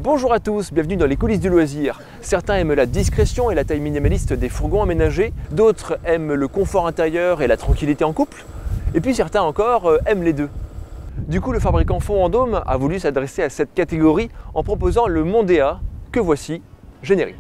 Bonjour à tous, bienvenue dans les coulisses du loisir. Certains aiment la discrétion et la taille minimaliste des fourgons aménagés, d'autres aiment le confort intérieur et la tranquillité en couple, et puis certains encore aiment les deux. Du coup, le fabricant Fond-Vendôme a voulu s'adresser à cette catégorie en proposant le Mondea, que voici, générique.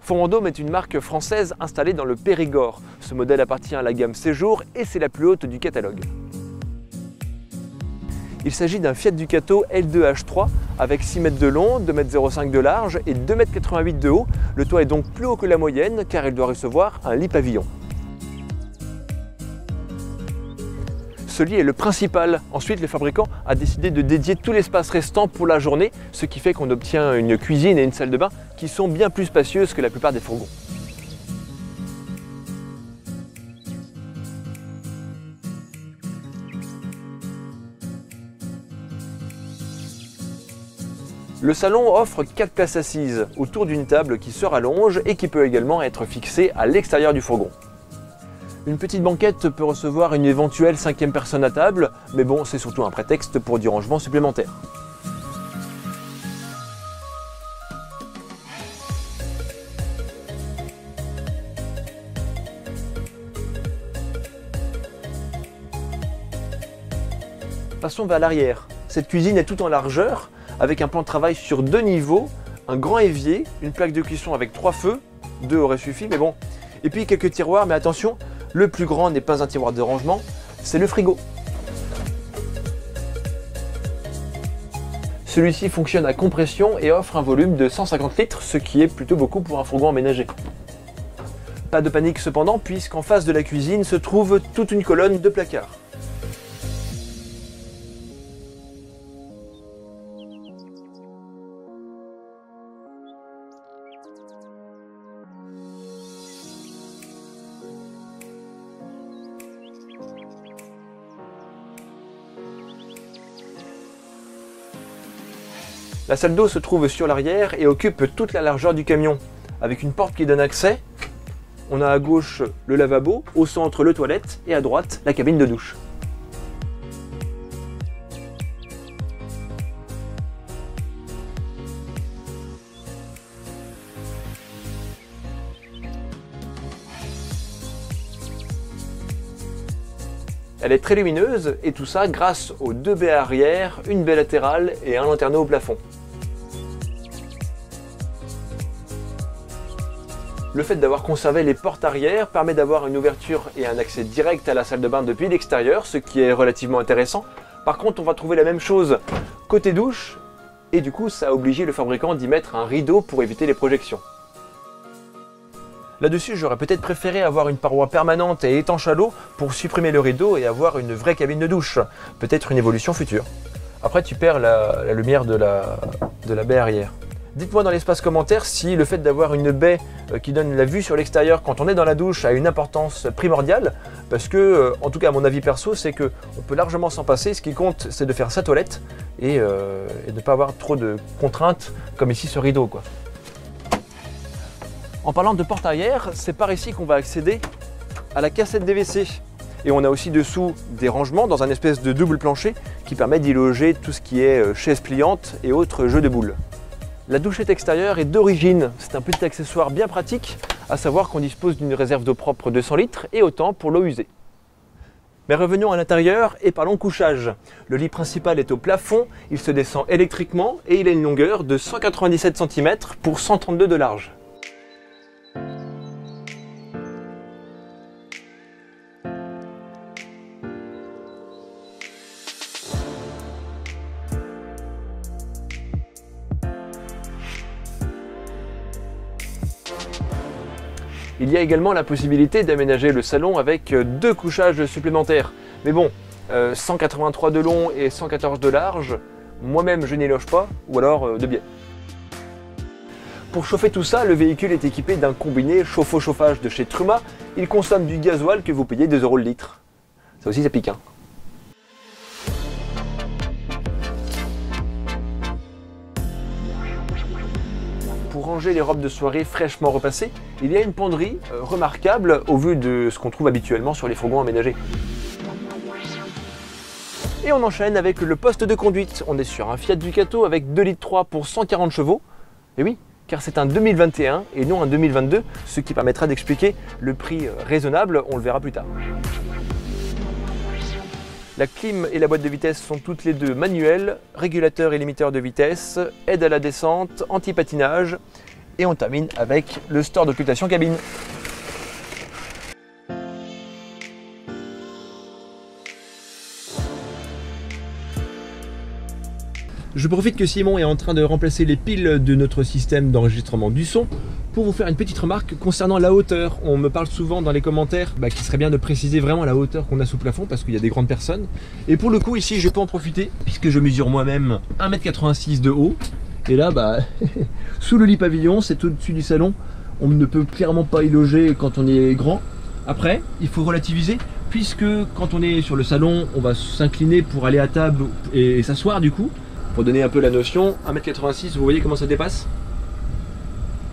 Fond-Vendôme est une marque française installée dans le Périgord. Ce modèle appartient à la gamme Séjour et c'est la plus haute du catalogue. Il s'agit d'un Fiat Ducato L2H3 avec 6 mètres de long, 2,05 m de large et 2,88 m de haut. Le toit est donc plus haut que la moyenne car il doit recevoir un lit pavillon. Ce lit est le principal. Ensuite, le fabricant a décidé de dédier tout l'espace restant pour la journée, ce qui fait qu'on obtient une cuisine et une salle de bain qui sont bien plus spacieuses que la plupart des fourgons. Le salon offre 4 places assises autour d'une table qui se rallonge et qui peut également être fixée à l'extérieur du fourgon. Une petite banquette peut recevoir une éventuelle 5e personne à table, mais bon, c'est surtout un prétexte pour du rangement supplémentaire. Passons vers l'arrière. Cette cuisine est toute en largeur, avec un plan de travail sur 2 niveaux, un grand évier, une plaque de cuisson avec 3 feux, 2 auraient suffi, mais bon. Et puis quelques tiroirs, mais attention, le plus grand n'est pas un tiroir de rangement, c'est le frigo. Celui-ci fonctionne à compression et offre un volume de 150 litres, ce qui est plutôt beaucoup pour un fourgon aménagé. Pas de panique cependant, puisqu'en face de la cuisine se trouve toute une colonne de placards. La salle d'eau se trouve sur l'arrière et occupe toute la largeur du camion, avec une porte qui donne accès. On a à gauche le lavabo, au centre le toilette et à droite la cabine de douche. Elle est très lumineuse et tout ça grâce aux 2 baies arrière, une baie latérale et un lanterneau au plafond. Le fait d'avoir conservé les portes arrière permet d'avoir une ouverture et un accès direct à la salle de bain depuis l'extérieur, ce qui est relativement intéressant. Par contre, on va trouver la même chose côté douche et du coup ça a obligé le fabricant d'y mettre un rideau pour éviter les projections. Là-dessus, j'aurais peut-être préféré avoir une paroi permanente et étanche à l'eau pour supprimer le rideau et avoir une vraie cabine de douche. Peut-être une évolution future. Après, tu perds la lumière de la baie arrière. Dites-moi dans l'espace commentaire si le fait d'avoir une baie qui donne la vue sur l'extérieur quand on est dans la douche a une importance primordiale. Parce que, en tout cas, à mon avis perso, c'est qu'on peut largement s'en passer. Ce qui compte, c'est de faire sa toilette et de ne pas avoir trop de contraintes comme ici ce rideau, quoi. En parlant de porte arrière, c'est par ici qu'on va accéder à la cassette des WC. Et on a aussi dessous des rangements dans un espèce de double plancher qui permet d'y loger tout ce qui est chaises pliantes et autres jeux de boules. La douchette extérieure est d'origine, c'est un petit accessoire bien pratique, à savoir qu'on dispose d'une réserve d'eau propre de 100 litres et autant pour l'eau usée. Mais revenons à l'intérieur et parlons couchage. Le lit principal est au plafond, il se descend électriquement et il a une longueur de 197 cm pour 132 de large. Il y a également la possibilité d'aménager le salon avec 2 couchages supplémentaires. Mais bon, 183 de long et 114 de large, moi-même je n'y loge pas, ou alors de biais. Pour chauffer tout ça, le véhicule est équipé d'un combiné chauffe-eau-chauffage de chez Truma. Il consomme du gasoil que vous payez 2 € le litre. Ça aussi, ça pique, hein. Pour ranger les robes de soirée fraîchement repassées, il y a une penderie remarquable au vu de ce qu'on trouve habituellement sur les fourgons aménagés. Et on enchaîne avec le poste de conduite. On est sur un Fiat Ducato avec 2,3 litres pour 140 chevaux. Et oui, car c'est un 2021 et non un 2022, ce qui permettra d'expliquer le prix raisonnable, on le verra plus tard. La clim et la boîte de vitesse sont toutes les deux manuelles, régulateur et limiteur de vitesse, aide à la descente, anti-patinage, et on termine avec le store d'occultation cabine. Je profite que Simon est en train de remplacer les piles de notre système d'enregistrement du son pour vous faire une petite remarque concernant la hauteur. On me parle souvent dans les commentaires qu'il serait bien de préciser vraiment la hauteur qu'on a sous plafond parce qu'il y a des grandes personnes. Et pour le coup ici je peux en profiter puisque je mesure moi-même 1,86 m de haut. Et là sous le lit pavillon, c'est au-dessus du salon. On ne peut clairement pas y loger quand on est grand. Après, il faut relativiser puisque quand on est sur le salon, on va s'incliner pour aller à table et s'asseoir du coup. Pour donner un peu la notion, 1,86 m, vous voyez comment ça dépasse?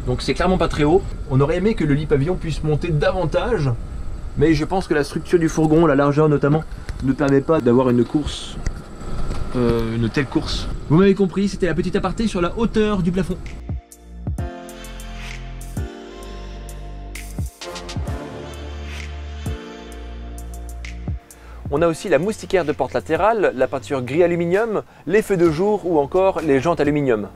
Donc c'est clairement pas très haut. On aurait aimé que le lit pavillon puisse monter davantage, mais je pense que la structure du fourgon, la largeur notamment, ne permet pas d'avoir une course, une telle course. Vous m'avez compris, c'était la petite aparté sur la hauteur du plafond. On a aussi la moustiquaire de porte latérale, la peinture gris aluminium, les feux de jour ou encore les jantes aluminium.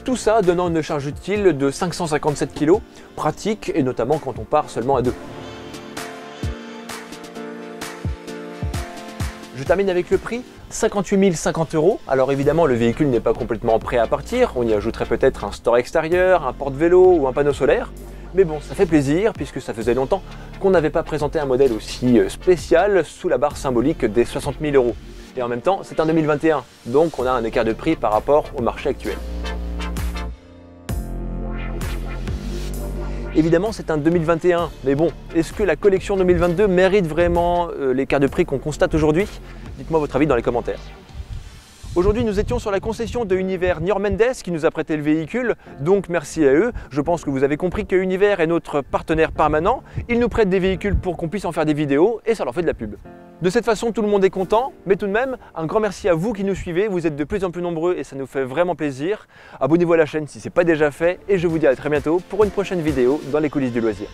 Tout ça donnant une charge utile de 557 kg, pratique et notamment quand on part seulement à deux. Je termine avec le prix, 58 050 €. Alors évidemment le véhicule n'est pas complètement prêt à partir, on y ajouterait peut-être un store extérieur, un porte-vélo ou un panneau solaire. Mais bon, ça fait plaisir puisque ça faisait longtemps qu'on n'avait pas présenté un modèle aussi spécial sous la barre symbolique des 60 000 €. Et en même temps, c'est un 2021, donc on a un écart de prix par rapport au marché actuel. Évidemment, c'est un 2021, mais bon, est-ce que la collection 2022 mérite vraiment l'écart de prix qu'on constate aujourd'hui? Dites-moi votre avis dans les commentaires. Aujourd'hui, nous étions sur la concession de Univers Niort Mendes qui nous a prêté le véhicule, donc merci à eux. Je pense que vous avez compris que Univers est notre partenaire permanent. Ils nous prêtent des véhicules pour qu'on puisse en faire des vidéos et ça leur fait de la pub. De cette façon, tout le monde est content, mais tout de même, un grand merci à vous qui nous suivez. Vous êtes de plus en plus nombreux et ça nous fait vraiment plaisir. Abonnez-vous à la chaîne si ce n'est pas déjà fait et je vous dis à très bientôt pour une prochaine vidéo dans les coulisses du loisir.